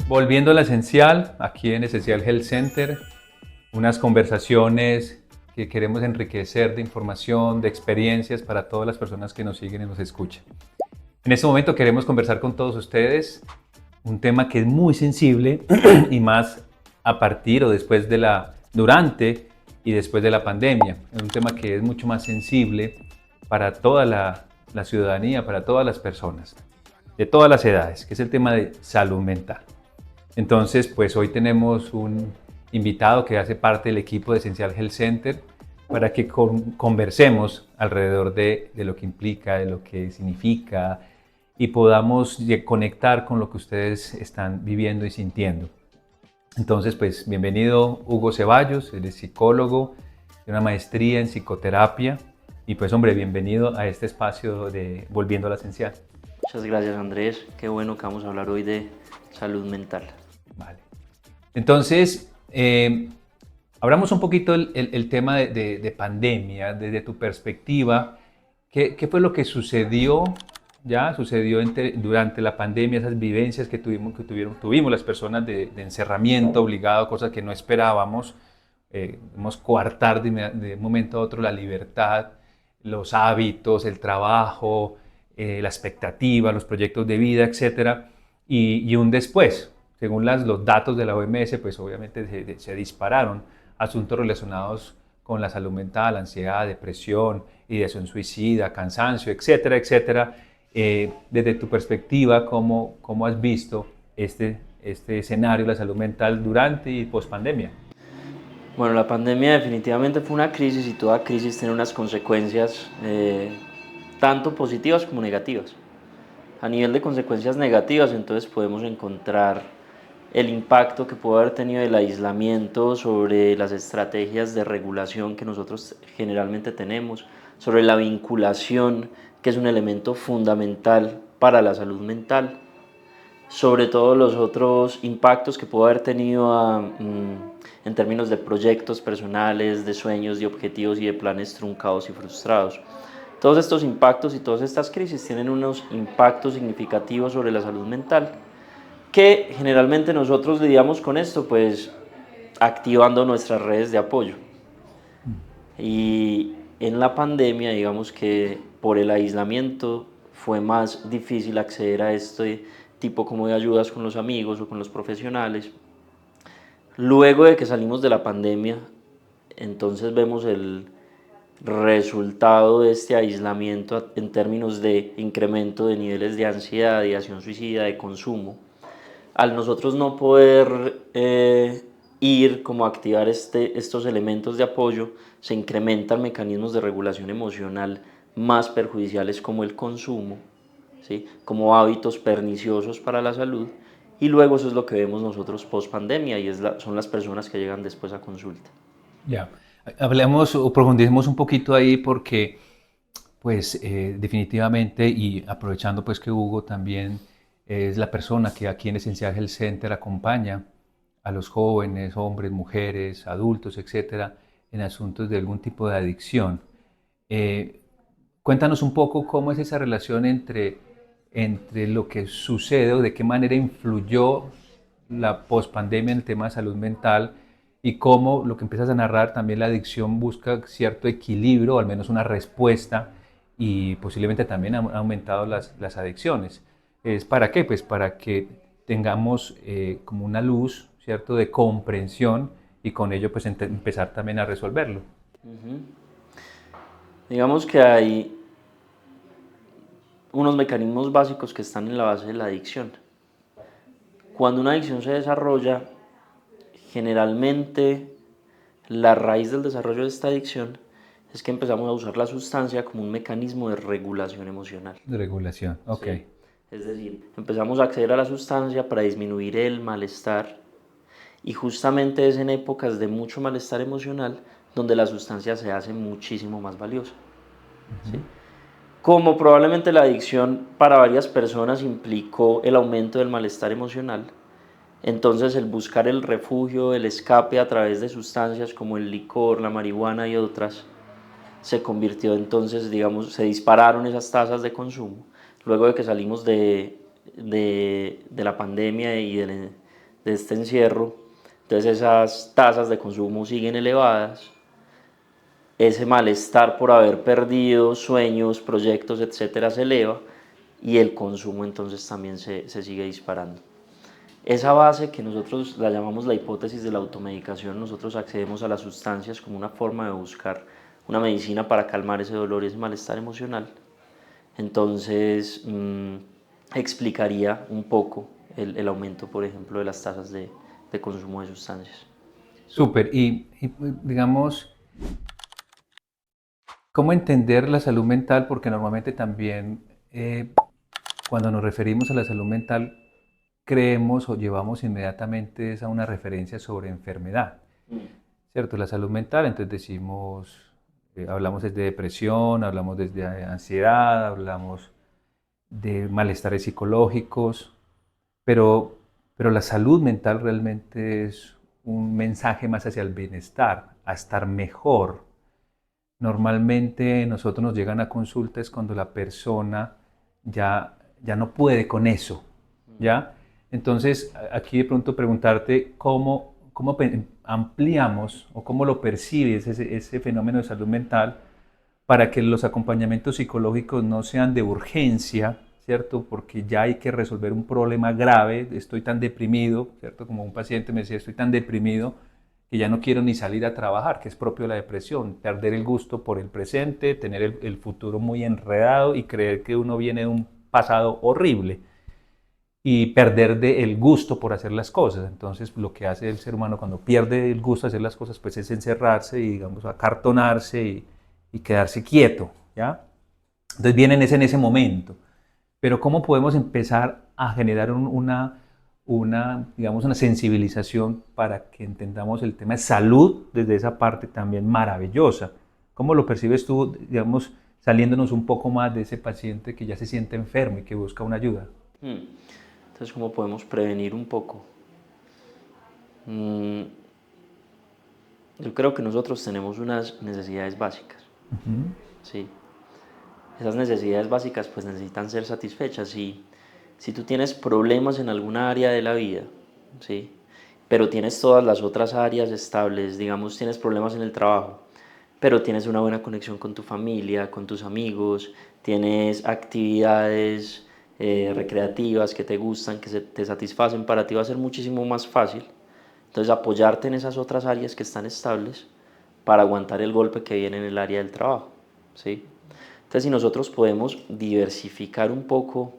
Volviendo a lo esencial, aquí en Esencial Health Center, unas conversaciones que queremos enriquecer de información, de experiencias para todas las personas que nos siguen y nos escuchan. En este momento queremos conversar con todos ustedes un tema que es muy sensible y más a partir o después de durante y después de la pandemia. Es un tema que es mucho más sensible para toda la ciudadanía, para todas las personas, de todas las edades, que es el tema de salud mental. Entonces, pues hoy tenemos un invitado que hace parte del equipo de Esencial Health Center para que conversemos alrededor de lo que implica, de lo que significa y podamos conectar con lo que ustedes están viviendo y sintiendo. Entonces, pues bienvenido Hugo Ceballos, él es psicólogo, de una maestría en psicoterapia y pues hombre, bienvenido a este espacio de Volviendo a lo Esencial. Muchas gracias, Andrés, qué bueno que vamos a hablar hoy de salud mental. Vale. Entonces, hablamos un poquito el tema de pandemia, desde tu perspectiva. ¿Qué fue lo que sucedió durante la pandemia, esas vivencias que tuvimos las personas de encerramiento obligado, cosas que no esperábamos? Hemos coartar de un momento a otro la libertad, los hábitos, el trabajo, la expectativa, los proyectos de vida, etcétera, y un después. Según los datos de la OMS, pues obviamente se dispararon asuntos relacionados con la salud mental, ansiedad, depresión, ideación suicida, cansancio, etcétera, etcétera. Desde tu perspectiva, ¿cómo has visto este escenario de la salud mental durante y post pandemia? Bueno, la pandemia definitivamente fue una crisis y toda crisis tiene unas consecuencias tanto positivas como negativas. A nivel de consecuencias negativas, entonces podemos encontrar el impacto que puede haber tenido el aislamiento sobre las estrategias de regulación que nosotros generalmente tenemos, sobre la vinculación, que es un elemento fundamental para la salud mental, sobre todo los otros impactos que puede haber tenido en términos de proyectos personales, de sueños, de objetivos y de planes truncados y frustrados. Todos estos impactos y todas estas crisis tienen unos impactos significativos sobre la salud mental, que generalmente nosotros lidiamos con esto, pues activando nuestras redes de apoyo. Y en la pandemia, digamos que por el aislamiento fue más difícil acceder a este tipo como de ayudas con los amigos o con los profesionales. Luego de que salimos de la pandemia, entonces vemos el resultado de este aislamiento en términos de incremento de niveles de ansiedad, de ideación suicida, de consumo. Al nosotros no poder ir como a activar estos elementos de apoyo, se incrementan mecanismos de regulación emocional más perjudiciales como el consumo, ¿sí? Como hábitos perniciosos para la salud, y luego eso es lo que vemos nosotros post pandemia y son las personas que llegan después a consulta. Ya, hablemos o profundicemos un poquito ahí porque, pues, definitivamente y aprovechando pues que Hugo también es la persona que aquí en Esencial Health Center acompaña a los jóvenes, hombres, mujeres, adultos, etcétera, en asuntos de algún tipo de adicción. Eh, Cuéntanos un poco cómo es esa relación entre lo que sucede o de qué manera influyó la pospandemia en el tema de salud mental y cómo lo que empiezas a narrar también la adicción busca cierto equilibrio o al menos una respuesta y posiblemente también han aumentado las adicciones. ¿Es para qué? Pues para que tengamos como una luz, ¿cierto?, de comprensión y con ello pues empezar también a resolverlo. Digamos que hay unos mecanismos básicos que están en la base de la adicción. Cuando una adicción se desarrolla, generalmente la raíz del desarrollo de esta adicción es que empezamos a usar la sustancia como un mecanismo de regulación emocional. De regulación, ok. ¿Sí? Es decir, empezamos a acceder a la sustancia para disminuir el malestar, y justamente es en épocas de mucho malestar emocional donde la sustancia se hace muchísimo más valiosa. ¿Sí? Como probablemente la adicción para varias personas implicó el aumento del malestar emocional, entonces el buscar el refugio, el escape a través de sustancias como el licor, la marihuana y otras, se convirtió entonces, digamos, se dispararon esas tasas de consumo. Luego de que salimos de la pandemia y de este encierro, entonces esas tasas de consumo siguen elevadas, ese malestar por haber perdido sueños, proyectos, etcétera, se eleva y el consumo entonces también se sigue disparando. Esa base que nosotros la llamamos la hipótesis de la automedicación, nosotros accedemos a las sustancias como una forma de buscar una medicina para calmar ese dolor y ese malestar emocional. Entonces, explicaría un poco el aumento, por ejemplo, de las tasas de consumo de sustancias. Súper. Y, digamos, ¿cómo entender la salud mental? Porque normalmente también cuando nos referimos a la salud mental creemos o llevamos inmediatamente a una referencia sobre enfermedad, ¿cierto? La salud mental, entonces decimos, hablamos desde depresión, hablamos desde ansiedad, hablamos de malestares psicológicos, pero, pero la salud mental realmente es un mensaje más hacia el bienestar, a estar mejor. Normalmente nosotros nos llegan a consultas cuando la persona ya no puede con eso, ¿ya? Entonces, aquí de pronto preguntarte cómo ampliamos o cómo lo percibes ese fenómeno de salud mental para que los acompañamientos psicológicos no sean de urgencia, ¿cierto? Porque ya hay que resolver un problema grave, estoy tan deprimido, ¿cierto? Como un paciente me decía, estoy tan deprimido que ya no quiero ni salir a trabajar, que es propio de la depresión, perder el gusto por el presente, tener el futuro muy enredado y creer que uno viene de un pasado horrible y perder el gusto por hacer las cosas. Entonces, lo que hace el ser humano cuando pierde el gusto de hacer las cosas, pues es encerrarse y, digamos, acartonarse y quedarse quieto, ¿ya? Entonces vienen en ese momento. Pero ¿cómo podemos empezar a generar digamos, una sensibilización para que entendamos el tema de salud desde esa parte también maravillosa? ¿Cómo lo percibes tú, digamos, saliéndonos un poco más de ese paciente que ya se siente enfermo y que busca una ayuda? Entonces, ¿cómo podemos prevenir un poco? Yo creo que nosotros tenemos unas necesidades básicas, ¿sí? Esas necesidades básicas pues necesitan ser satisfechas. Si tú tienes problemas en alguna área de la vida, ¿sí? Pero tienes todas las otras áreas estables, digamos tienes problemas en el trabajo, pero tienes una buena conexión con tu familia, con tus amigos, tienes actividades recreativas que te gustan, que te satisfacen, para ti va a ser muchísimo más fácil. Entonces apoyarte en esas otras áreas que están estables para aguantar el golpe que viene en el área del trabajo, ¿sí? Entonces, si nosotros podemos diversificar un poco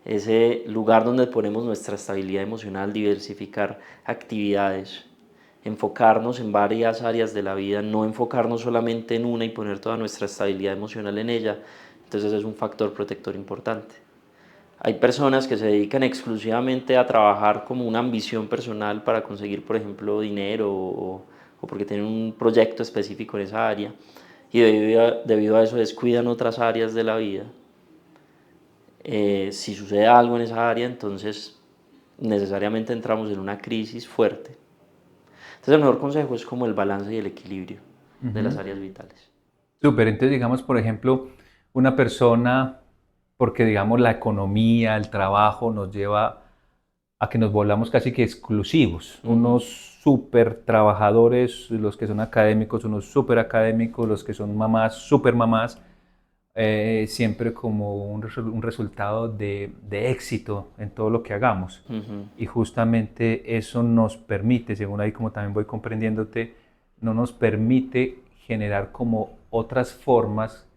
ese lugar donde ponemos nuestra estabilidad emocional, diversificar actividades, enfocarnos en varias áreas de la vida, no enfocarnos solamente en una y poner toda nuestra estabilidad emocional en ella, entonces es un factor protector importante. Hay personas que se dedican exclusivamente a trabajar como una ambición personal para conseguir, por ejemplo, dinero o porque tienen un proyecto específico en esa área y debido a eso descuidan otras áreas de la vida. Si sucede algo en esa área, entonces necesariamente entramos en una crisis fuerte. Entonces el mejor consejo es como el balance y el equilibrio de las áreas vitales. Súper, entonces digamos, por ejemplo, una persona, porque digamos la economía, el trabajo nos lleva a que nos volvamos casi que exclusivos, unos súper trabajadores, los que son académicos, unos súper académicos, los que son mamás, súper mamás, siempre como un resultado de éxito en todo lo que hagamos. Y justamente eso nos permite, según ahí como también voy comprendiéndote, no nos permite generar como otras formas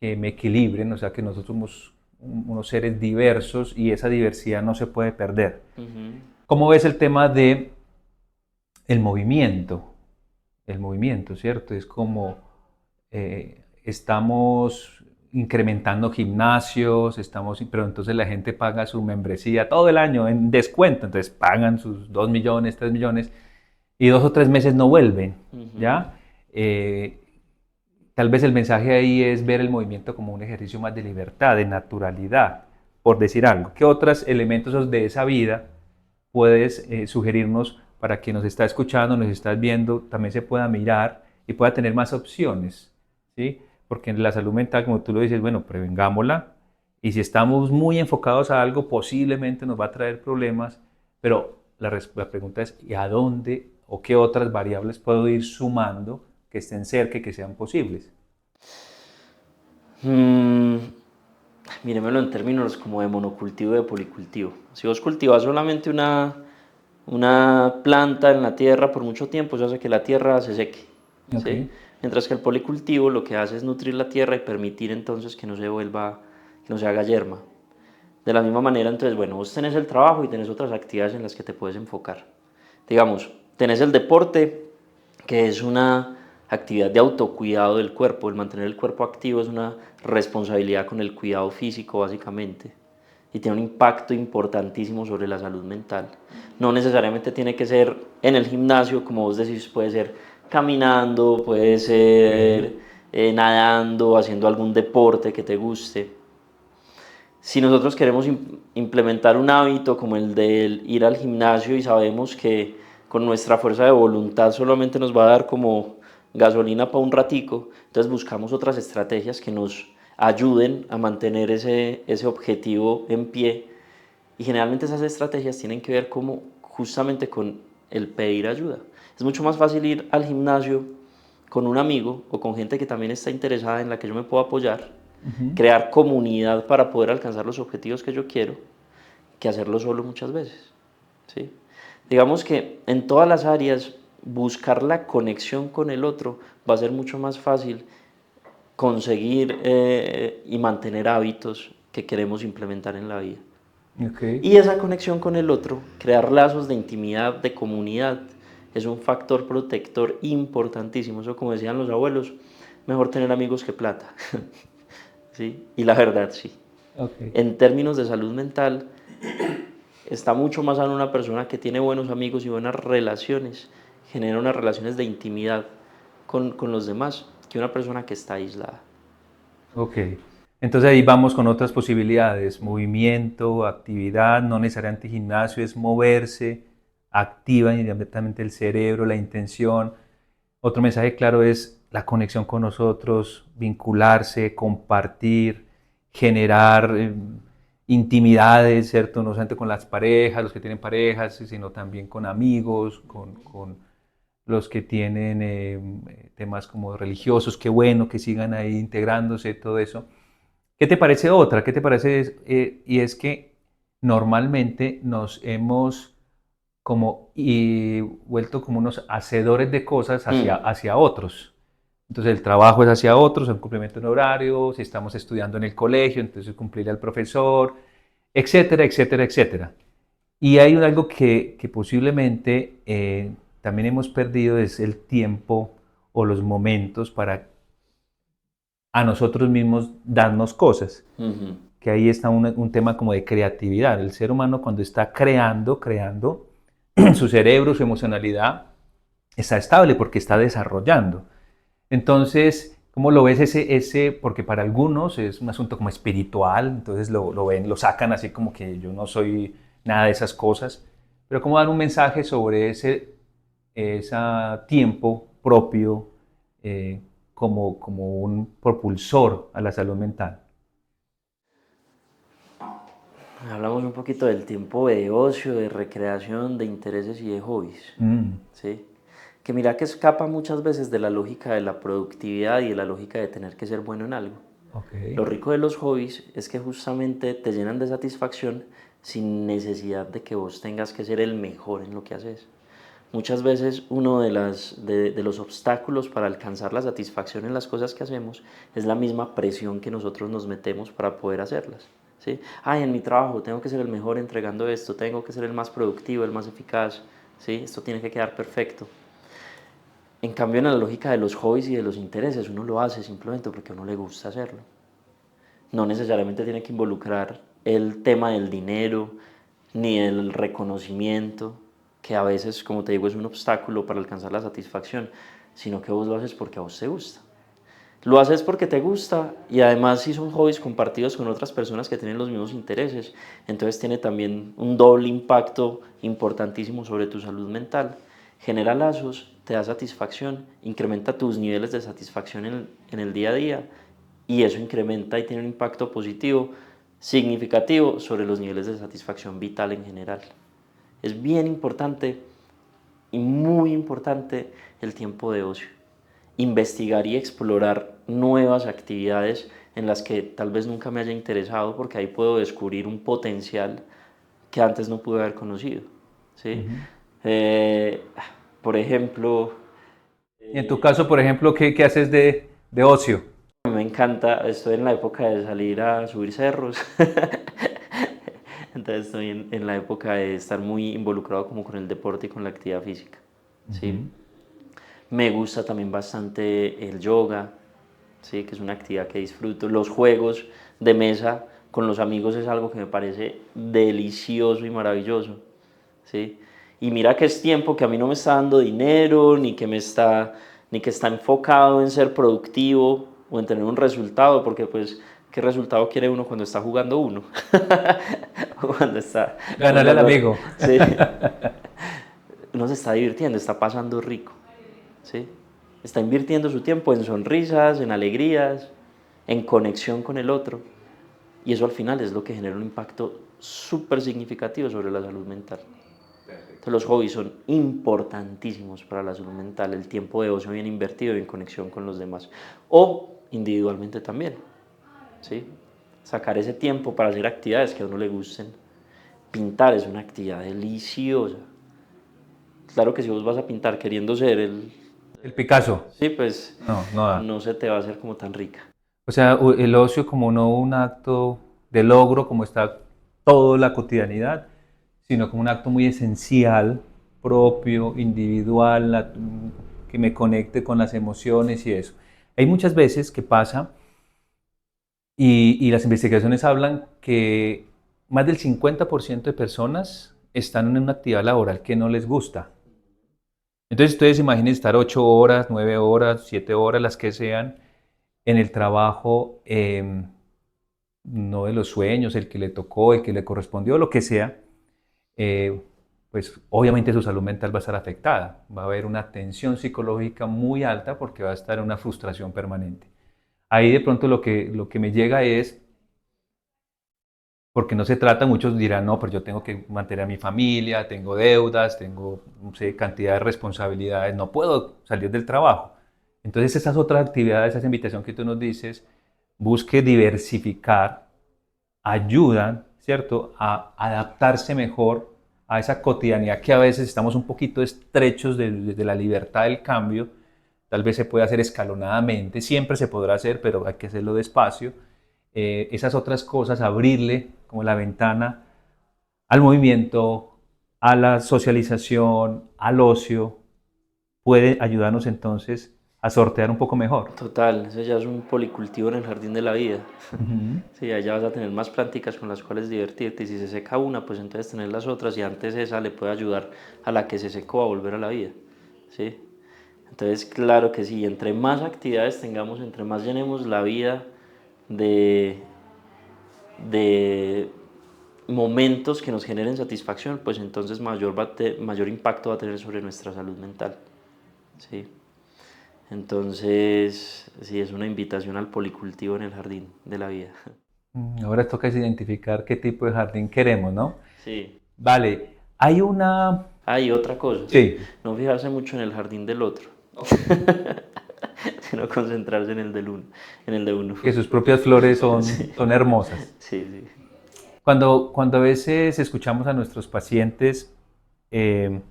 que me equilibren, o sea que nosotros somos unos seres diversos y esa diversidad no se puede perder. ¿Cómo ves el tema de el movimiento? El movimiento, ¿cierto? Es como estamos incrementando gimnasios, pero entonces la gente paga su membresía todo el año en descuento, entonces pagan sus 2 millones, 3 millones y 2 o 3 meses no vuelven, ¿ya? Tal vez el mensaje ahí es ver el movimiento como un ejercicio más de libertad, de naturalidad, por decir algo. ¿Qué otros elementos de esa vida puedes sugerirnos para quien nos está escuchando, nos está viendo, también se pueda mirar y pueda tener más opciones? ¿Sí? Porque en la salud mental, como tú lo dices, bueno, prevengámosla y si estamos muy enfocados a algo, posiblemente nos va a traer problemas, pero la pregunta es, ¿y a dónde o qué otras variables puedo ir sumando que estén cerca y que sean posibles? Mm, Míremelo en términos como de monocultivo y de policultivo. Si vos cultivas solamente una planta en la tierra por mucho tiempo, eso hace que la tierra se seque, Ok, ¿sí? Mientras que el policultivo lo que hace es nutrir la tierra y permitir entonces que no se vuelva, que no se haga yerma. De la misma manera, entonces, bueno, vos tenés el trabajo y tenés otras actividades en las que te puedes enfocar. Digamos, tenés el deporte, que es una actividad de autocuidado del cuerpo. El mantener el cuerpo activo es una responsabilidad con el cuidado físico, básicamente. Y tiene un impacto importantísimo sobre la salud mental. No necesariamente tiene que ser en el gimnasio, como vos decís, puede ser caminando, puede ok, ser nadando, haciendo algún deporte que te guste. Si nosotros queremos implementar un hábito como el de ir al gimnasio y sabemos que con nuestra fuerza de voluntad solamente nos va a dar como gasolina para un ratico, entonces buscamos otras estrategias que nos ayuden a mantener ese objetivo en pie. Y generalmente esas estrategias tienen que ver como justamente con el pedir ayuda. Es mucho más fácil ir al gimnasio con un amigo o con gente que también está interesada en la que yo me puedo apoyar, ujú, crear comunidad para poder alcanzar los objetivos que yo quiero, que hacerlo solo muchas veces. ¿Sí? Digamos que en todas las áreas buscar la conexión con el otro va a ser mucho más fácil conseguir y mantener hábitos que queremos implementar en la vida. ok. Y esa conexión con el otro, crear lazos de intimidad, de comunidad, es un factor protector importantísimo. Eso, como decían los abuelos, mejor tener amigos que plata. ¿Sí? Y la verdad, sí. Ok. En términos de salud mental, está mucho más sano una persona que tiene buenos amigos y buenas relaciones, genera unas relaciones de intimidad con los demás, que una persona que está aislada. Ok. Entonces ahí vamos con otras posibilidades. Movimiento, actividad, no necesariamente gimnasio, es moverse, activa inmediatamente el cerebro, la intención. Otro mensaje claro es la conexión con nosotros, vincularse, compartir, generar intimidades, ¿cierto? No solamente con las parejas, los que tienen parejas, sino también con amigos, con los que tienen temas como religiosos, qué bueno que sigan ahí integrándose, todo eso. ¿Qué te parece otra? ¿Qué te parece? Y es que normalmente nos hemos como y vuelto como unos hacedores de cosas Mm. hacia otros. Entonces el trabajo es hacia otros, el cumplimiento de un horario, si estamos estudiando en el colegio, entonces cumplir al profesor, etcétera, etcétera, etcétera. Y hay algo que posiblemente también hemos perdido, es el tiempo o los momentos para a nosotros mismos darnos cosas. Ujú. Que ahí está un tema como de creatividad. El ser humano cuando está creando, su cerebro, su emocionalidad está estable porque está desarrollando. Entonces, ¿cómo lo ves porque para algunos es un asunto como espiritual, entonces lo ven, lo sacan así como que yo no soy nada de esas cosas, pero cómo dar un mensaje sobre ese tiempo propio como un propulsor a la salud mental? Hablamos un poquito del tiempo de ocio, de recreación, de intereses y de hobbies. Mm, ¿Sí? Que mira que escapa muchas veces de la lógica de la productividad y de la lógica de tener que ser bueno en algo. ok. Lo rico de los hobbies es que justamente te llenan de satisfacción sin necesidad de que vos tengas que ser el mejor en lo que haces. Muchas veces uno de los obstáculos para alcanzar la satisfacción en las cosas que hacemos es la misma presión que nosotros nos metemos para poder hacerlas. ¿Sí? Ay, en mi trabajo tengo que ser el mejor entregando esto, tengo que ser el más productivo, el más eficaz, ¿sí? Esto tiene que quedar perfecto. En cambio, en la lógica de los hobbies y de los intereses, uno lo hace simplemente porque a uno le gusta hacerlo. No necesariamente tiene que involucrar el tema del dinero ni el reconocimiento, que a veces, como te digo, es un obstáculo para alcanzar la satisfacción, sino que vos lo haces porque a vos te gusta. Lo haces porque te gusta y además si son hobbies compartidos con otras personas que tienen los mismos intereses, entonces tiene también un doble impacto importantísimo sobre tu salud mental. Genera lazos, te da satisfacción, incrementa tus niveles de satisfacción en el día a día y eso incrementa y tiene un impacto positivo significativo sobre los niveles de satisfacción vital en general. Es bien importante y muy importante el tiempo de ocio. Investigar y explorar nuevas actividades en las que tal vez nunca me haya interesado, porque ahí puedo descubrir un potencial que antes no pude haber conocido, ¿sí? Ujú. Por ejemplo, Y en tu caso, por ejemplo, ¿qué haces de ocio? me encanta, estoy en la época de salir a subir cerros, entonces estoy en la época de estar muy involucrado como con el deporte y con la actividad física, ¿sí? Ujú. Me gusta también bastante el yoga, ¿sí? Que es una actividad que disfruto. Los juegos de mesa con los amigos es algo que me parece delicioso y maravilloso, ¿sí? Y mira que es tiempo que a mí no me está dando dinero, ni que está enfocado en ser productivo o en tener un resultado, porque pues, ¿qué resultado quiere uno cuando está jugando uno? O cuando está Ganarle al jugando, amigo. sí. Uno se está divirtiendo, está pasando rico, ¿sí? Está invirtiendo su tiempo en sonrisas, en alegrías, en conexión con el otro. Y eso al final es lo que genera un impacto súper significativo sobre la salud mental. Entonces los hobbies son importantísimos para la salud mental, el tiempo de ocio bien invertido y en conexión con los demás. O individualmente también, ¿sí? Sacar ese tiempo para hacer actividades que a uno le gusten. Pintar es una actividad deliciosa. Claro que si vos vas a pintar queriendo ser El Picasso. sí, pues No, no da. no se te va a hacer como tan rica. O sea, el ocio como no un acto de logro, como está toda la cotidianidad, sino como un acto muy esencial, propio, individual, que me conecte con las emociones y eso. Hay muchas veces que pasa, y las investigaciones hablan que más del 50% de personas están en una actividad laboral que no les gusta. Entonces ustedes imaginen estar 8 horas, 9 horas, 7 horas, las que sean, en el trabajo no de los sueños, el que le tocó, el que le correspondió, lo que sea, eh, pues obviamente su salud mental va a estar afectada. Va a haber una tensión psicológica muy alta porque va a estar en una frustración permanente. Ahí de pronto lo que me llega es, porque no se trata, muchos dirán, no, pero yo tengo que mantener a mi familia, tengo deudas, tengo, no sé, cantidad de responsabilidades, no puedo salir del trabajo. Entonces esas otras actividades, esa invitación que tú nos dices, busque diversificar, ayudan, ¿cierto?, a adaptarse mejor a esa cotidianidad que a veces estamos un poquito estrechos de la libertad del cambio. Tal vez se puede hacer escalonadamente, siempre se podrá hacer, pero hay que hacerlo despacio. Esas otras cosas, abrirle como la ventana al movimiento, a la socialización, al ocio, puede ayudarnos entonces a sortear un poco mejor. Total, ese ya es un policultivo en el jardín de la vida. Ujú. Sí, allá vas a tener más planticas con las cuales divertirte y si se seca una, pues entonces tener las otras y antes esa le puede ayudar a la que se secó a volver a la vida. ¿Sí? Entonces, claro que sí, entre más actividades tengamos, entre más llenemos la vida de, de momentos que nos generen satisfacción, pues entonces mayor impacto va a tener sobre nuestra salud mental. ¿Sí? Entonces, sí, es una invitación al policultivo en el jardín de la vida. Ahora toca es identificar qué tipo de jardín queremos, ¿no? Sí. Vale, hay una... Ah, y otra cosa, Sí, no fijarse mucho en el jardín del otro, sino concentrarse en el del uno, en el de uno. que sus propias flores son, Sí, son hermosas. sí, sí. Cuando a veces escuchamos a nuestros pacientes, eh,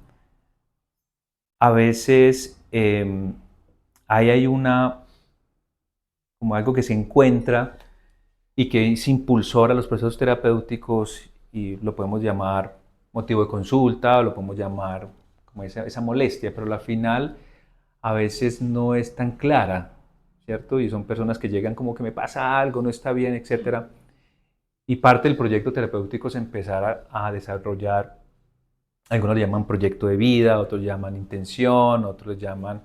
a veces ahí hay como algo que se encuentra y que es impulsor a los procesos terapéuticos y lo podemos llamar motivo de consulta o lo podemos llamar como esa molestia, pero al final a veces no es tan clara, ¿cierto? Y son personas que llegan como que me pasa algo, no está bien, etcétera. Y parte del proyecto terapéutico es empezar a desarrollar, algunos le llaman proyecto de vida, otros llaman intención, otros llaman,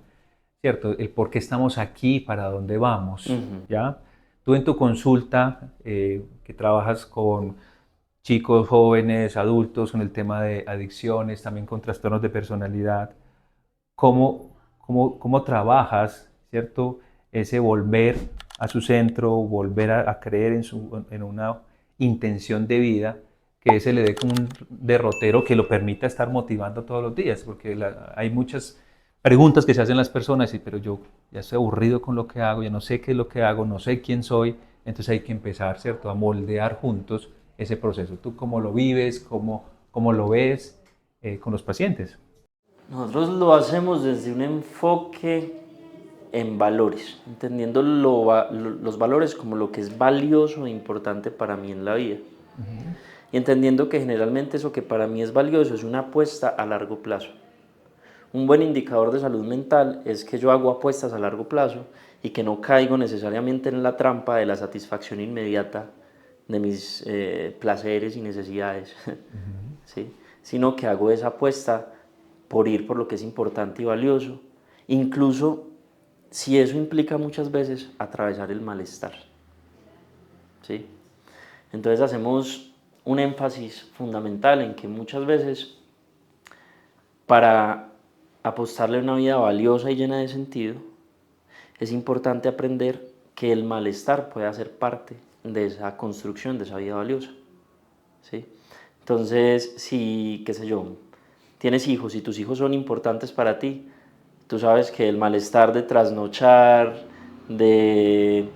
¿cierto? El por qué estamos aquí, para dónde vamos, Ujú. ¿ya? Tú en tu consulta, que trabajas con chicos, jóvenes, adultos, con el tema de adicciones, también con trastornos de personalidad, ¿cómo trabajas, ¿cierto? Ese volver a su centro, volver a creer en una intención de vida que ese le dé como un derrotero que lo permita estar motivando todos los días, porque hay muchas preguntas que se hacen las personas, y pero yo ya estoy aburrido con lo que hago, ya no sé qué es lo que hago, no sé quién soy, entonces hay que empezar, ¿cierto?, a moldear juntos ese proceso. ¿Tú cómo lo vives? ¿Cómo lo ves con los pacientes? Nosotros lo hacemos desde un enfoque en valores, entendiendo los valores como lo que es valioso e importante para mí en la vida. Ujú. Y entendiendo que generalmente eso que para mí es valioso es una apuesta a largo plazo. Un buen indicador de salud mental es que yo hago apuestas a largo plazo y que no caigo necesariamente en la trampa de la satisfacción inmediata de mis placeres y necesidades, Uh-huh. ¿sí? Sino que hago esa apuesta por ir por lo que es importante y valioso, incluso si eso implica muchas veces atravesar el malestar, ¿sí? Entonces hacemos un énfasis fundamental en que muchas veces para apostarle a una vida valiosa y llena de sentido, es importante aprender que el malestar puede ser parte de esa construcción de esa vida valiosa, ¿sí? Entonces, si, qué sé yo, tienes hijos y tus hijos son importantes para ti, tú sabes que el malestar de trasnochar, de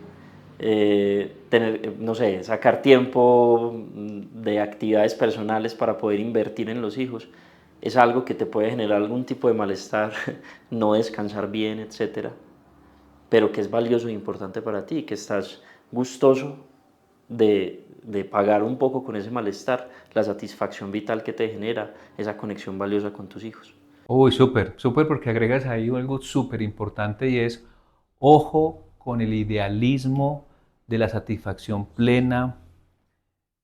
tener, no sé, sacar tiempo de actividades personales para poder invertir en los hijos, es algo que te puede generar algún tipo de malestar, no descansar bien, etcétera, pero que es valioso e importante para ti, que estás gustoso de pagar un poco con ese malestar, la satisfacción vital que te genera esa conexión valiosa con tus hijos. Uy, súper, súper, porque agregas ahí algo súper importante, y es ojo con el idealismo de la satisfacción plena,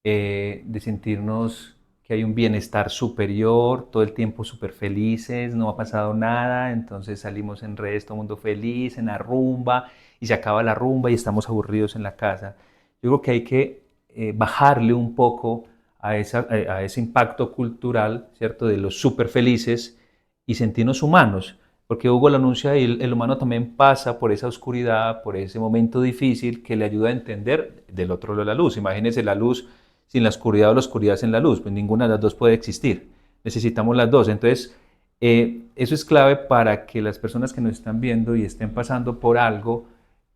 de sentirnos que hay un bienestar superior, todo el tiempo súper felices, no ha pasado nada, entonces salimos en redes, todo el mundo feliz, en la rumba, y se acaba la rumba y estamos aburridos en la casa. Yo creo que hay que bajarle un poco a ese impacto cultural, ¿cierto?, de los súper felices, y sentirnos humanos, porque Hugo lo anuncia, y el humano también pasa por esa oscuridad, por ese momento difícil que le ayuda a entender del otro lado la luz. Imagínense la luz sin la oscuridad, o la oscuridad sin la luz, pues ninguna de las dos puede existir. Necesitamos las dos. Entonces, eso es clave para que las personas que nos están viendo y estén pasando por algo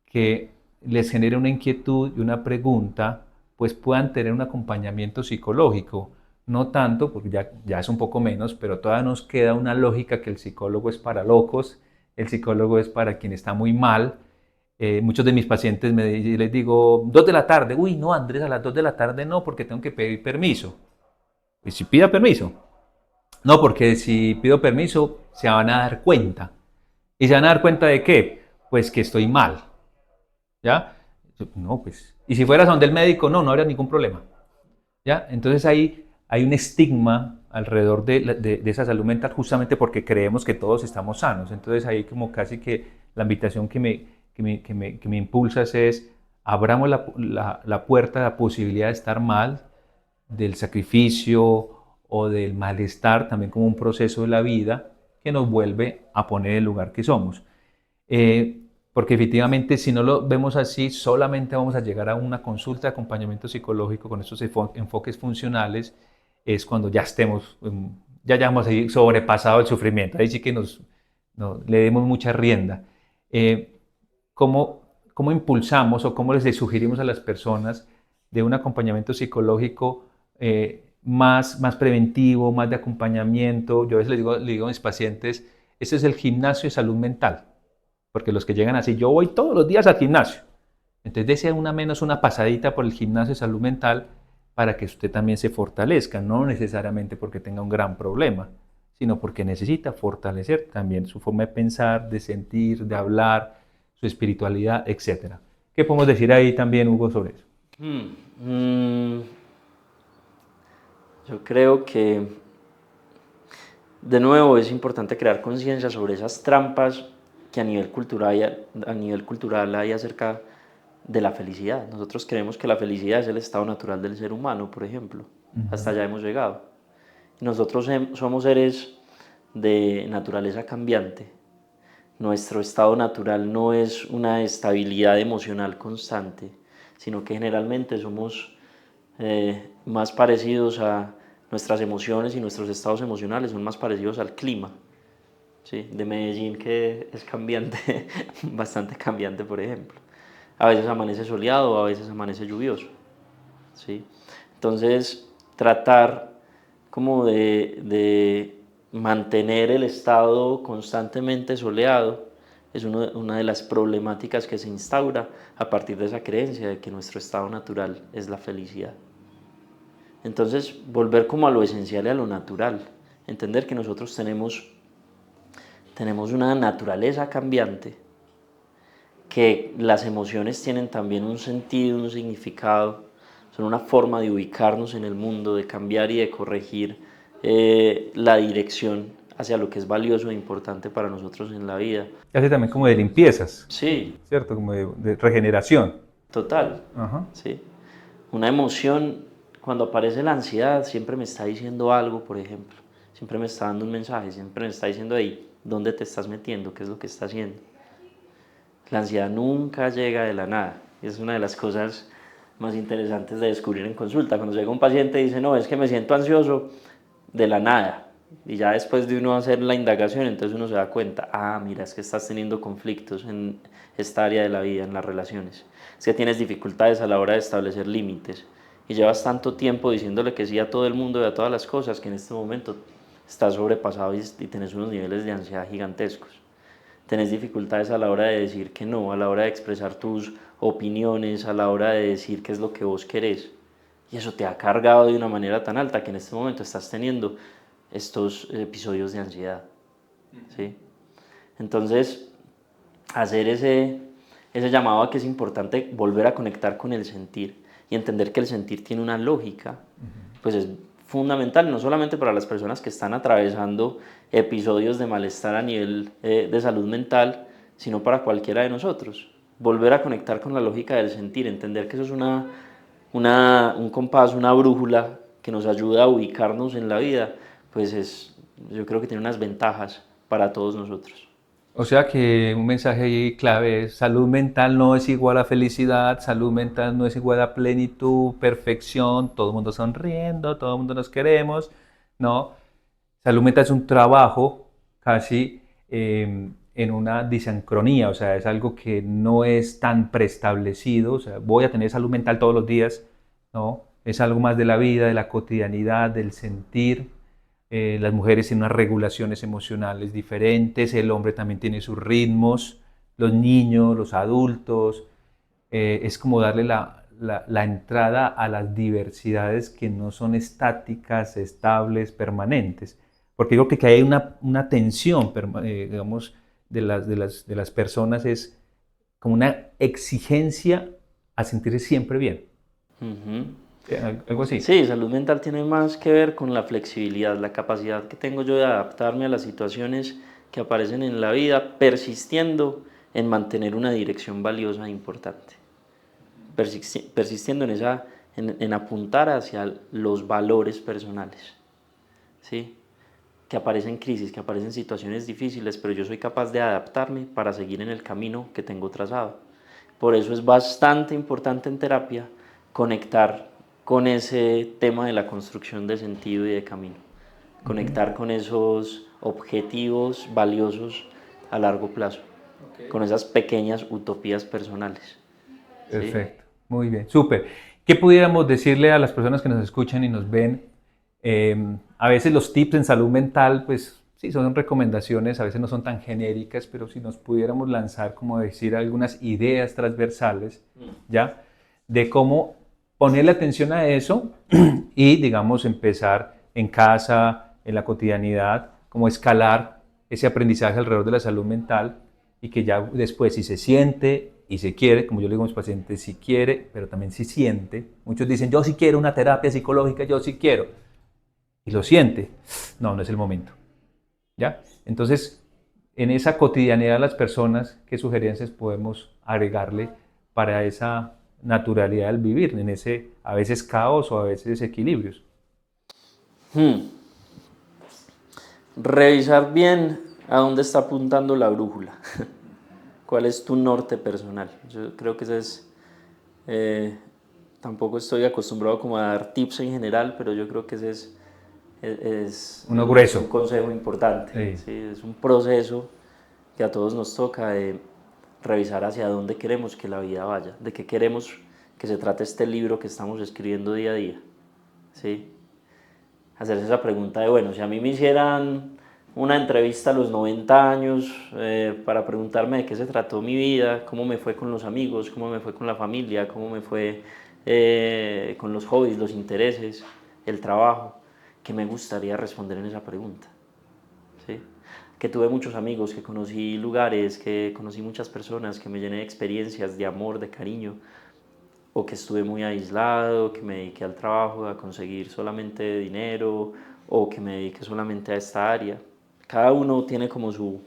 que les genere una inquietud y una pregunta, pues puedan tener un acompañamiento psicológico. No tanto, porque ya es un poco menos, pero todavía nos queda una lógica que el psicólogo es para locos, el psicólogo es para quien está muy mal. Muchos de mis pacientes les digo, 2 de la tarde, uy, no, Andrés, a las 2 de la tarde no, porque tengo que pedir permiso. Y si pida permiso, no, porque si pido permiso se van a dar cuenta. ¿Y se van a dar cuenta de qué? Pues que estoy mal, ¿ya? No, pues, y si fueras donde el médico, no, no habría ningún problema, ¿ya? Entonces ahí hay un estigma alrededor de esa salud mental, justamente porque creemos que todos estamos sanos. Entonces ahí como casi que la invitación que me impulsas es: abramos la puerta a la posibilidad de estar mal, del sacrificio o del malestar, también como un proceso de la vida que nos vuelve a poner en el lugar que somos. Porque efectivamente, si no lo vemos así, solamente vamos a llegar a una consulta de acompañamiento psicológico con estos enfoques funcionales, es cuando ya estemos, ya hayamos sobrepasado el sufrimiento. Ahí sí que le demos mucha rienda. Eh, ¿cómo, ¿Cómo impulsamos o cómo les sugerimos a las personas de un acompañamiento psicológico más preventivo, más de acompañamiento? Yo a veces le digo a mis pacientes, este es el gimnasio de salud mental, porque los que llegan así, yo voy todos los días al gimnasio. Entonces desea una menos una pasadita por el gimnasio de salud mental para que usted también se fortalezca, no necesariamente porque tenga un gran problema, sino porque necesita fortalecer también su forma de pensar, de sentir, de hablar, su espiritualidad, etc. ¿Qué podemos decir ahí también, Hugo, sobre eso? Yo creo que de nuevo es importante crear conciencia sobre esas trampas que a nivel cultural hay acerca de la felicidad. Nosotros creemos que la felicidad es el estado natural del ser humano, por ejemplo. Hasta Uh-huh. allá hemos llegado. Nosotros somos seres de naturaleza cambiante. Nuestro estado natural no es una estabilidad emocional constante, sino que generalmente somos más parecidos a nuestras emociones y nuestros estados emocionales, son más parecidos al clima, ¿sí? De Medellín, que es cambiante, bastante cambiante, por ejemplo. A veces amanece soleado, a veces amanece lluvioso, ¿sí? Entonces, tratar como de mantener el estado constantemente soleado es una de las problemáticas que se instaura a partir de esa creencia de que nuestro estado natural es la felicidad. Entonces, volver como a lo esencial y a lo natural, entender que nosotros tenemos una naturaleza cambiante, que las emociones tienen también un sentido, un significado, son una forma de ubicarnos en el mundo, de cambiar y de corregir la dirección hacia lo que es valioso e importante para nosotros en la vida. Y hace también como de limpiezas, Sí, ¿cierto? Como de regeneración. total. Ajá. Sí. Una emoción, cuando aparece la ansiedad, siempre me está diciendo algo, por ejemplo. Siempre me está dando un mensaje, siempre me está diciendo ahí, ¿dónde te estás metiendo? ¿Qué es lo que estás haciendo? La ansiedad nunca llega de la nada. Y es una de las cosas más interesantes de descubrir en consulta. Cuando llega un paciente y dice, no, es que me siento ansioso de la nada. Y ya después de uno hacer la indagación, entonces uno se da cuenta, ah, mira, es que estás teniendo conflictos en esta área de la vida, en las relaciones. Es que tienes dificultades a la hora de establecer límites. Y llevas tanto tiempo diciéndole que sí a todo el mundo y a todas las cosas que en este momento estás sobrepasado y tienes unos niveles de ansiedad gigantescos. Tenés dificultades a la hora de decir que no, a la hora de expresar tus opiniones, a la hora de decir qué es lo que vos querés. Y eso te ha cargado de una manera tan alta que en este momento estás teniendo estos episodios de ansiedad, ¿sí? Entonces, hacer ese llamado a que es importante volver a conectar con el sentir y entender que el sentir tiene una lógica, pues es fundamental, no solamente para las personas que están atravesando episodios de malestar a nivel de salud mental, sino para cualquiera de nosotros. Volver a conectar con la lógica del sentir, entender que eso es un compás, una brújula que nos ayuda a ubicarnos en la vida, pues yo creo que tiene unas ventajas para todos nosotros. O sea que un mensaje ahí clave es: salud mental no es igual a felicidad, salud mental no es igual a plenitud, perfección, todo el mundo sonriendo, todo el mundo nos queremos, ¿no? Salud mental es un trabajo casi en una disincronía, o sea, es algo que no es tan preestablecido, o sea, voy a tener salud mental todos los días, ¿no? Es algo más de la vida, de la cotidianidad, del sentir. Las mujeres tienen unas regulaciones emocionales diferentes, el hombre también tiene sus ritmos, los niños, los adultos. Es como darle la entrada a las diversidades que no son estáticas, estables, permanentes. Porque digo que hay una tensión, digamos, de las personas, es como una exigencia a sentirse siempre bien. Uh-huh. Algo así. Sí, salud mental tiene más que ver con la flexibilidad, la capacidad que tengo yo de adaptarme a las situaciones que aparecen en la vida, persistiendo en mantener una dirección valiosa e importante, persistiendo en apuntar hacia los valores personales, ¿sí? Que aparecen crisis, que aparecen situaciones difíciles, pero yo soy capaz de adaptarme para seguir en el camino que tengo trazado. Por eso es bastante importante en terapia conectar con ese tema de la construcción de sentido y de camino, conectar con esos objetivos valiosos a largo plazo, con esas pequeñas utopías personales. ¿Sí? Perfecto, muy bien, súper. ¿Qué pudiéramos decirle a las personas que nos escuchan y nos ven? A veces los tips en salud mental, pues sí, son recomendaciones, a veces no son tan genéricas, pero si nos pudiéramos lanzar, como decir, algunas ideas transversales, ¿ya? De cómo ponerle atención a eso y, digamos, empezar en casa, en la cotidianidad, como escalar ese aprendizaje alrededor de la salud mental y que ya después, si se siente y se quiere, como yo le digo a mis pacientes, si quiere, pero también si siente. Muchos dicen, yo sí quiero una terapia psicológica, yo sí quiero. Y lo siente. No, no es el momento. ¿Ya? Entonces, en esa cotidianidad de las personas, ¿qué sugerencias podemos agregarle para esa naturalidad del vivir, en ese a veces caos o a veces desequilibrios? Revisar bien a dónde está apuntando la brújula. ¿Cuál es tu norte personal? Yo creo que ese es tampoco estoy acostumbrado como a dar tips en general, pero yo creo que ese es Uno grueso. un consejo importante. Sí. ¿Sí? Es un proceso que a todos nos toca de revisar hacia dónde queremos que la vida vaya, de qué queremos que se trate este libro que estamos escribiendo día a día. ¿Sí? Hacerse esa pregunta de, bueno, si a mí me hicieran una entrevista a los 90 años para preguntarme de qué se trató mi vida, cómo me fue con los amigos, cómo me fue con la familia, cómo me fue con los hobbies, los intereses, el trabajo, ¿qué me gustaría responder en esa pregunta? ¿Sí? Que tuve muchos amigos, que conocí lugares, que conocí muchas personas, que me llené de experiencias, de amor, de cariño, o que estuve muy aislado, que me dediqué al trabajo, a conseguir solamente dinero, o que me dediqué solamente a esta área. Cada uno tiene como su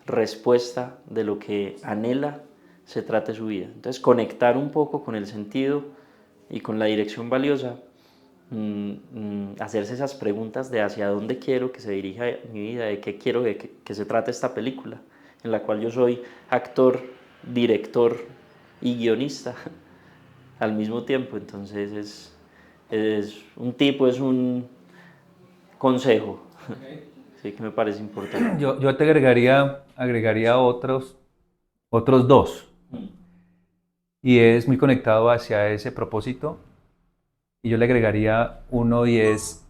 respuesta de lo que anhela se trate su vida. Entonces, conectar un poco con el sentido y con la dirección valiosa, hacerse esas preguntas de hacia dónde quiero que se dirija mi vida, de qué quiero que se trate esta película, en la cual yo soy actor, director y guionista al mismo tiempo. Entonces es un tipo, es un consejo, okay. Sí, que me parece importante. Yo te agregaría otros dos, y es muy conectado hacia ese propósito, y yo le agregaría uno, y es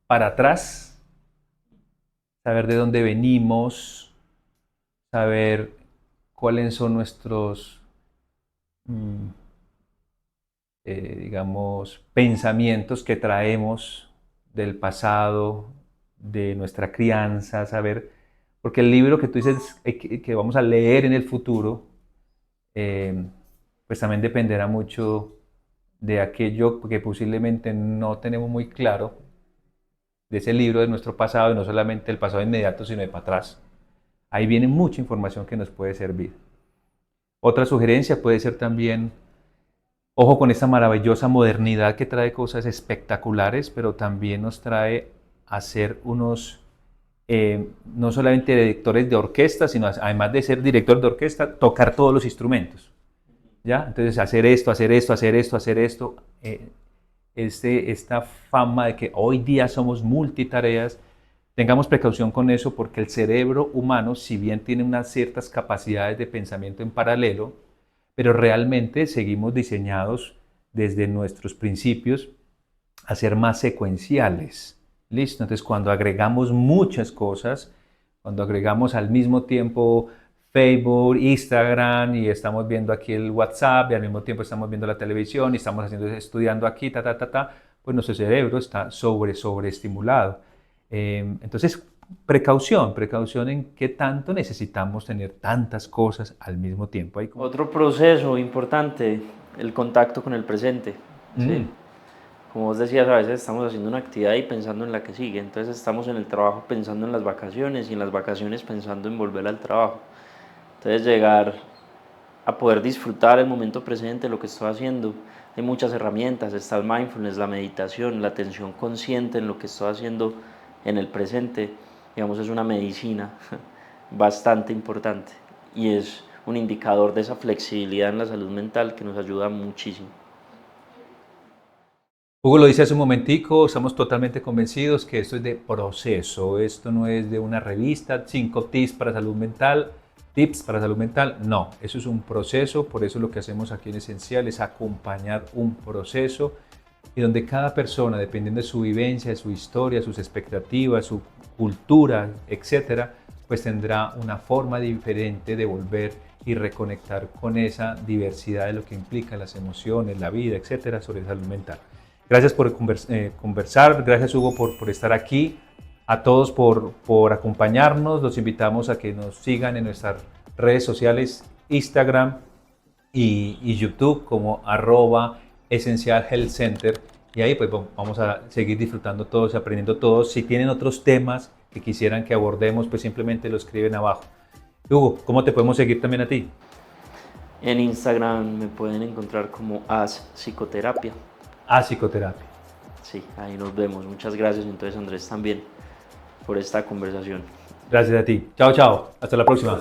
para atrás, saber de dónde venimos, saber cuáles son nuestros digamos, pensamientos que traemos del pasado, de nuestra crianza, saber, porque el libro que tú dices que vamos a leer en el futuro, pues también dependerá mucho de aquello que posiblemente no tenemos muy claro, de ese libro de nuestro pasado, y no solamente el pasado inmediato, sino de para atrás. Ahí viene mucha información que nos puede servir. Otra sugerencia puede ser también, ojo con esta maravillosa modernidad que trae cosas espectaculares, pero también nos trae a ser unos, no solamente directores de orquesta, sino además de ser director de orquesta, tocar todos los instrumentos. ¿Ya? Entonces hacer esto, hacer esto, hacer esto, hacer esto. Esta fama de que hoy día somos multitareas, tengamos precaución con eso, porque el cerebro humano, si bien tiene unas ciertas capacidades de pensamiento en paralelo, pero realmente seguimos diseñados desde nuestros principios a ser más secuenciales. ¿Listo? Entonces, cuando agregamos muchas cosas, cuando agregamos al mismo tiempo Facebook, Instagram, y estamos viendo aquí el WhatsApp, y al mismo tiempo estamos viendo la televisión, y estamos estudiando aquí, pues nuestro cerebro está sobreestimulado. Entonces, precaución en qué tanto necesitamos tener tantas cosas al mismo tiempo. Otro proceso importante, el contacto con el presente. ¿Sí? Como vos decías, a veces estamos haciendo una actividad y pensando en la que sigue. Entonces estamos en el trabajo pensando en las vacaciones, y en las vacaciones pensando en volver al trabajo. Entonces llegar a poder disfrutar el momento presente, lo que estoy haciendo. Hay muchas herramientas, está el mindfulness, la meditación, la atención consciente en lo que estoy haciendo en el presente. Digamos, es una medicina bastante importante, y es un indicador de esa flexibilidad en la salud mental que nos ayuda muchísimo. Hugo lo dice hace un momentico, estamos totalmente convencidos que esto es de proceso, esto no es de una revista, 5 tips para salud mental, no, eso es un proceso. Por eso lo que hacemos aquí en Esencial es acompañar un proceso, y donde cada persona, dependiendo de su vivencia, de su historia, sus expectativas, su cultura, etcétera, pues tendrá una forma diferente de volver y reconectar con esa diversidad de lo que implica las emociones, la vida, etcétera, sobre salud mental. Gracias por conversar, gracias Hugo por estar aquí, a todos por acompañarnos. Los invitamos a que nos sigan en nuestras redes sociales, Instagram y YouTube, como @Essential Health Center, y ahí pues vamos a seguir disfrutando todos, aprendiendo todos. Si tienen otros temas que quisieran que abordemos, pues simplemente lo escriben abajo. Hugo, ¿cómo te podemos seguir también a ti? En Instagram me pueden encontrar como @psicoterapia. Psicoterapia. Sí, ahí nos vemos. Muchas gracias entonces, Andrés, también por esta conversación. Gracias a ti. Chao, chao. Hasta la próxima.